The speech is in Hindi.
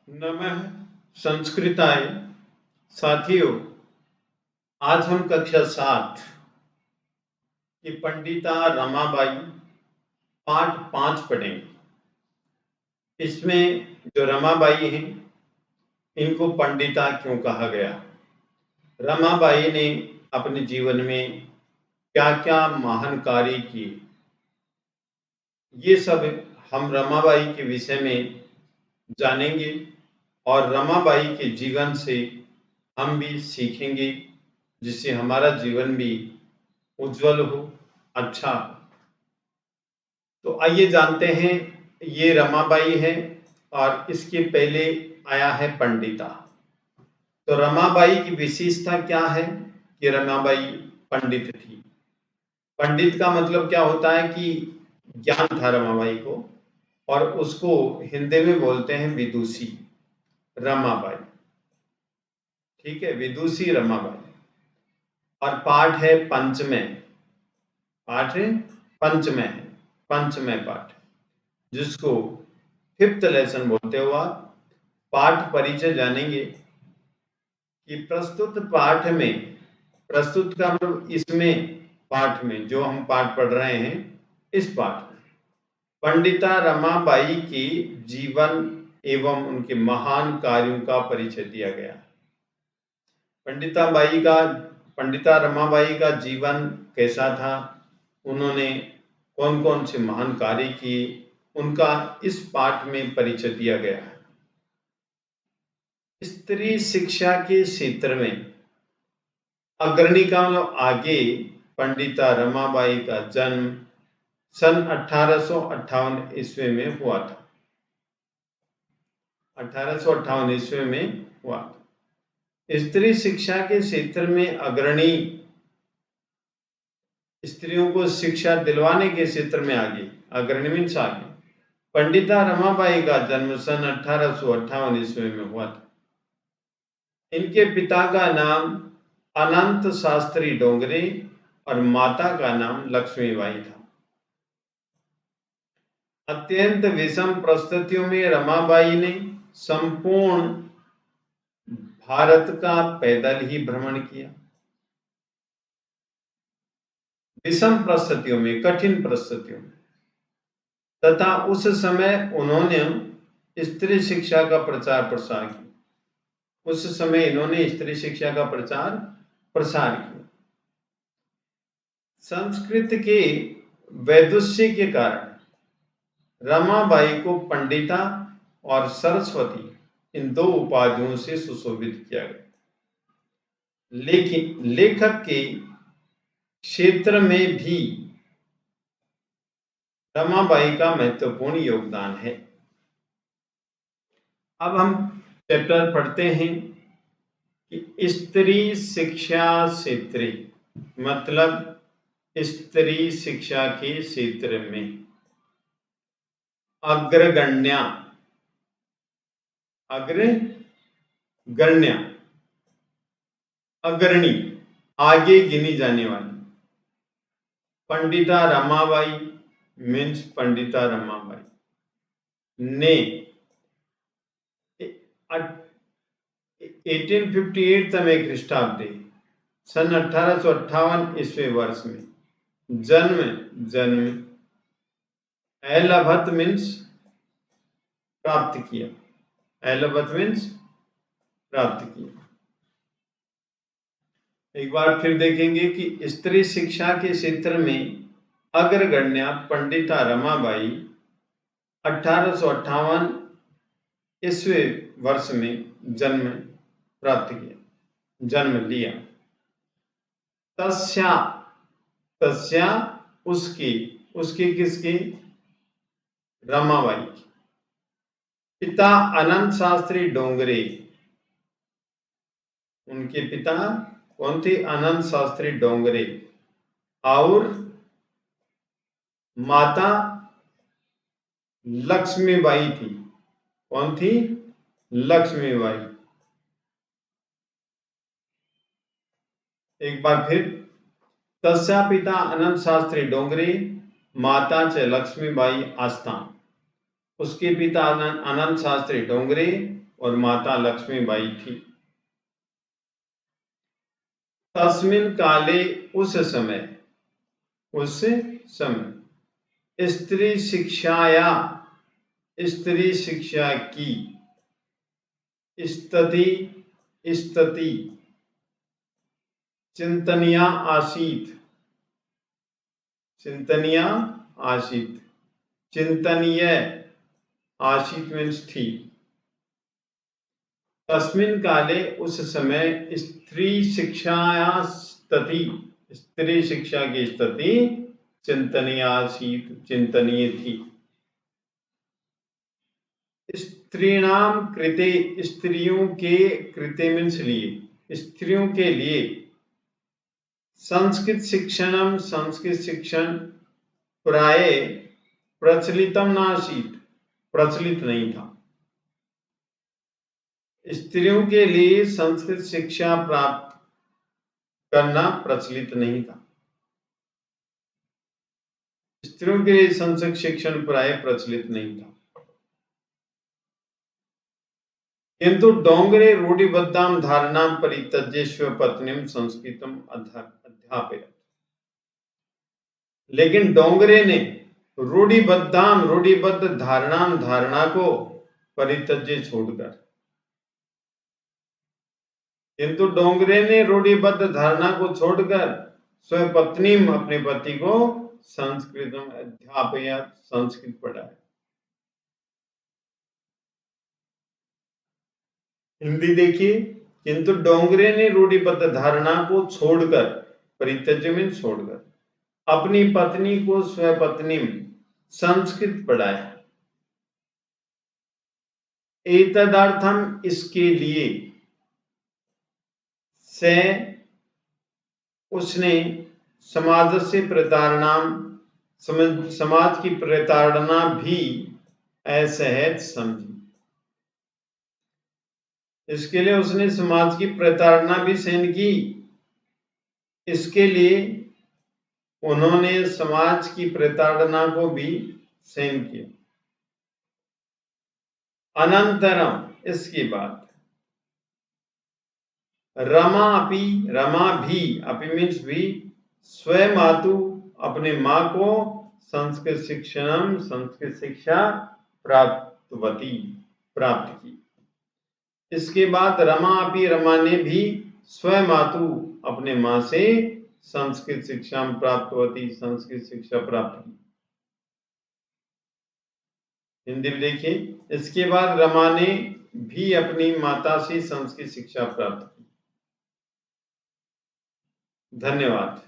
नमः संस्कृताय। साथियों, आज हम कक्षा 7 की पंडिता रमाबाई पाठ 5 पढ़ेंगे। इसमें जो रमाबाई हैं, इनको पंडिता क्यों कहा गया? रमाबाई ने अपने जीवन में क्या क्या महान कार्य किए, ये सब हम रमाबाई के विषय में जानेंगे और रमाबाई के जीवन से हम भी सीखेंगे, जिससे हमारा जीवन भी उज्जवल हो, अच्छा हो। तो आइए जानते हैं, ये रमाबाई है और इसके पहले आया है पंडिता। तो रमाबाई की विशेषता क्या है कि रमाबाई पंडित थी। पंडित का मतलब क्या होता है कि ज्ञान था रमाबाई को, और उसको हिंदी में बोलते हैं विदुषी रमाबाई। ठीक है, विदुषी रमाबाई। और पाठ है पंचमें, पाठ है पंचमें है, पंचमें पाठ, जिसको 5th लेसन बोलते हो आप। पाठ परिचय जानेंगे कि प्रस्तुत पाठ में, प्रस्तुत का मतलब इसमें, पाठ में जो हम पाठ पढ़ रहे हैं, इस पाठ में पंडिता रमाबाई के जीवन एवं उनके महान कार्यों का परिचय दिया गया। पंडिता रमाबाई का जीवन कैसा था, उन्होंने कौन कौन से महान कार्य किए, उनका इस पाठ में परिचय दिया गया है। स्त्री शिक्षा के क्षेत्र में अग्रणी का मतलब आगे, पंडिता रमाबाई का जन्म सन 1858 ईस्वी में हुआ था। 1858 ईस्वी में हुआ था। स्त्री शिक्षा के क्षेत्र में अग्रणी, स्त्रियों को शिक्षा दिलवाने के क्षेत्र में आगे, अग्रणी मीन्स आगे, पंडिता रमाबाई का जन्म सन 1858 ईस्वी में हुआ था। इनके पिता का नाम अनंत शास्त्री डोंगरे और माता का नाम लक्ष्मीबाई था। अत्यंत विषम परिस्थितियों में रमाबाई ने संपूर्ण भारत का पैदल ही भ्रमण किया। विषम परिस्थितियों में, कठिन परिस्थितियों में, तथा उस समय उन्होंने स्त्री शिक्षा का प्रचार प्रसार किया। उस समय इन्होंने स्त्री शिक्षा का प्रचार प्रसार किया। संस्कृत के वैदुष्य के कारण रमाबाई को पंडिता और सरस्वती, इन 2 उपाधियों से सुशोभित किया गया। लेकिन लेखक के क्षेत्र में भी रमाबाई का महत्वपूर्ण योगदान है। अब हम चैप्टर पढ़ते हैं कि स्त्री शिक्षा क्षेत्र, मतलब स्त्री शिक्षा के क्षेत्र में अग्रगण्या, अग्रगण्या, अग्रणी, आगे गिनी जाने वाली पंडिता रमाबाई मीन्स पंडिता रमाबाई ने 1858 में ख्रीष्टाब्दी सन 1858 ईस्वी वर्ष में जन्म एलभत मीन्स प्राप्त किया। एलभत मीन्स प्राप्त किया। एक बार फिर देखेंगे कि स्त्री शिक्षा के क्षेत्र में अग्रगण्या पंडिता रमाबाई 1858 ईस्वी वर्ष में जन्म प्राप्त किया, जन्म लिया। तस्या, तस्या उसकी, उसकी किसकी? रमाबाई की। पिता अनंत शास्त्री डोंगरे, उनके पिता कौन थे? अनंत शास्त्री डोंगरे। और माता लक्ष्मीबाई थी। कौन थी? लक्ष्मीबाई। एक बार फिर, तस्या पिता अनंत शास्त्री डोंगरे, माता च लक्ष्मीबाई आस्था। उसके पिता अनंत शास्त्री डोंगरे और माता लक्ष्मीबाई थी। तस्मिन् काले उस समय स्त्री शिक्षा की स्थिति चिंतनीय आसीत्। चिंतनीय आसीत् मीन्स थी। तस्मिन् काले उस समय स्त्री शिक्षा की स्थिति चिंतनीय आसीत् चिंतनीय थी। स्त्रीणाम कृते स्त्रियों के कृते मीन्स लिए स्त्रियों के लिए संस्कृत शिक्षण प्राय प्रचलितम नासीत् प्रचलित नहीं था। स्त्रियों के लिए संस्कृत शिक्षा प्राप्त करना प्रचलित नहीं था। स्त्रियों के लिए संस्कृत शिक्षण प्राय प्रचलित नहीं था। किंतु डोंगरे रूढ़िबद्धां धारणां परित्यज्य स्वपत्नीं संस्कृतम अध्यापयत्। लेकिन डोंगरे ने रूढ़िबद्ध धारणा को परित्यज्य छोड़कर, किंतु डोंगरे ने रूढ़िबद्ध धारणा को छोड़कर स्वपत्नी अपने पति को संस्कृतम अध्यापयत् संस्कृत पढ़ाया। हिंदी देखिए, किंतु डोंगरे ने रूढ़िबद्ध धारणा को छोड़कर, परित्यज्य में छोड़कर, अपनी पत्नी को स्वपत्नी संस्कृत पढ़ाया। एतदर्थम इसके लिए से उसने समाज की प्रताड़ना भी असहज समझी। इसके लिए उसने समाज की प्रताड़ना भी सहन की। इसके लिए उन्होंने समाज की प्रताड़ना को भी सहन किया। अनंतरम इसके बाद रमा भी मीन्स भी स्वमातु अपने माँ को संस्कृत शिक्षा प्राप्त की। इसके बाद रमा ने भी स्वमातु अपने माँ से संस्कृत शिक्षा प्राप्त की। हिंदी में देखिए, इसके बाद रमा ने भी अपनी माता से संस्कृत शिक्षा प्राप्त की। धन्यवाद।